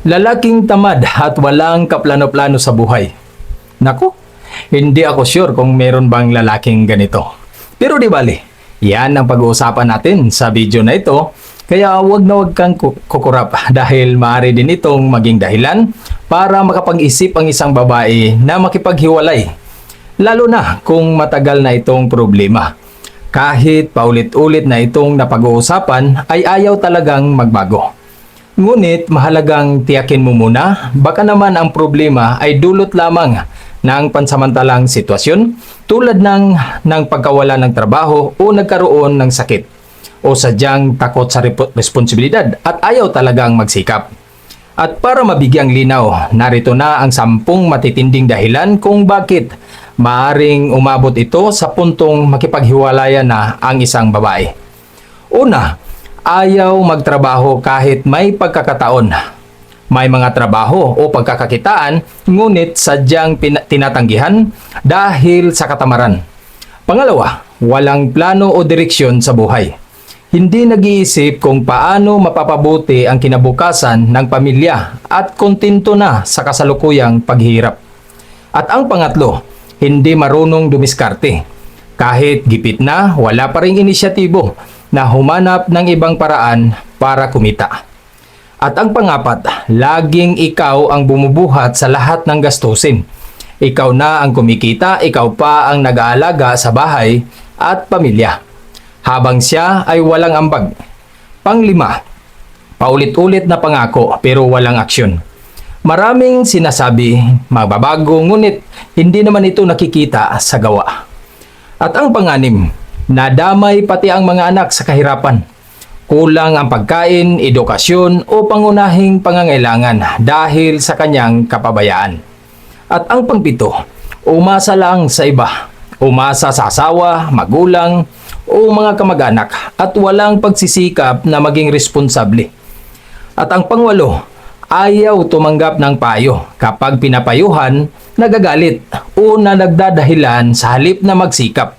Lalaking tamad at walang kaplano-plano sa buhay. Naku, hindi ako sure kung meron bang lalaking ganito. Pero di bali, yan ang pag-uusapan natin sa video na ito. Kaya wag na wag kang kukurap dahil maaari din itong maging dahilan para makapag-isip ang isang babae na makipaghiwalay. Lalo na kung matagal na itong problema. Kahit paulit-ulit na itong napag-uusapan ay ayaw talagang magbago. Ngunit mahalagang tiyakin mo muna, baka naman ang problema ay dulot lamang ng pansamantalang sitwasyon tulad ng pagkawala ng trabaho o nagkaroon ng sakit o sadyang takot sa responsibilidad at ayaw talagang magsikap. At para mabigyang linaw, narito na ang 10 matitinding dahilan kung bakit maaring umabot ito sa puntong makipaghiwalayan na ang isang babae. Una, ayaw magtrabaho kahit may pagkakataon. May mga trabaho o pagkakakitaan ngunit sadyang tinatanggihan dahil sa katamaran. Pangalawa, walang plano o direksyon sa buhay. Hindi nag-iisip kung paano mapapabuti ang kinabukasan ng pamilya at kontento na sa kasalukuyang paghihirap. At ang pangatlo, hindi marunong dumiskarte. Kahit gipit na, wala pa ring inisyatibo na humanap ng ibang paraan para kumita. At ang pangapat, laging ikaw ang bumubuhat sa lahat ng gastusin. Ikaw na ang kumikita, ikaw pa ang nag-aalaga sa bahay at pamilya. Habang siya ay walang ambag. Panglima, paulit-ulit na pangako pero walang aksyon. Maraming sinasabi, magbabago ngunit hindi naman ito nakikita sa gawa. At ang panganim, nadamay pati ang mga anak sa kahirapan. Kulang ang pagkain, edukasyon o pangunahing pangangailangan dahil sa kanyang kapabayaan. At ang pangpito, umasa lang sa iba. Umasa sa asawa, magulang o mga kamag-anak at walang pagsisikap na maging responsable. At ang pangwalo, ayaw tumanggap ng payo kapag pinapayuhan, nagagalit o nagdadahilan sa halip na magsikap.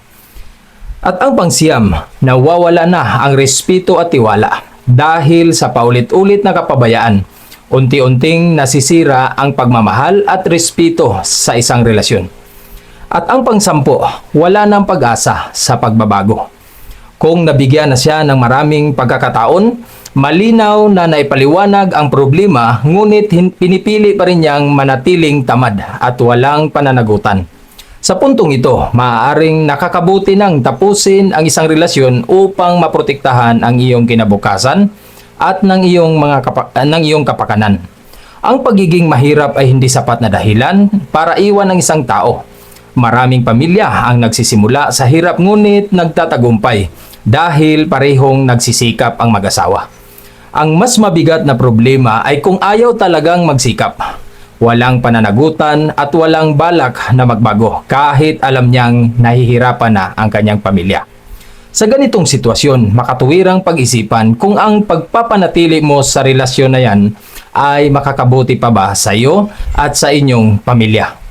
At ang pangsiyam, nawawala na ang respeto at tiwala dahil sa paulit-ulit na kapabayaan. Unti-unting nasisira ang pagmamahal at respeto sa isang relasyon. At ang pangsampo, wala nang pag-asa sa pagbabago. Kung nabigyan na siya ng maraming pagkakataon, malinaw na naipaliwanag ang problema ngunit pinipili pa rin niyang manatiling tamad at walang pananagutan. Sa puntong ito, maaaring nakakabuti ng tapusin ang isang relasyon upang maprotektahan ang iyong kinabukasan at ng iyong kapakanan. Ang pagiging mahirap ay hindi sapat na dahilan para iwan ang isang tao. Maraming pamilya ang nagsisimula sa hirap ngunit nagtatagumpay dahil parehong nagsisikap ang mag-asawa. Ang mas mabigat na problema ay kung ayaw talagang magsikap. Walang pananagutan at walang balak na magbago kahit alam niyang nahihirapan na ang kanyang pamilya. Sa ganitong sitwasyon, makatuwirang pag-isipan kung ang pagpapanatili mo sa relasyon na yan ay makakabuti pa ba sa iyo at sa inyong pamilya.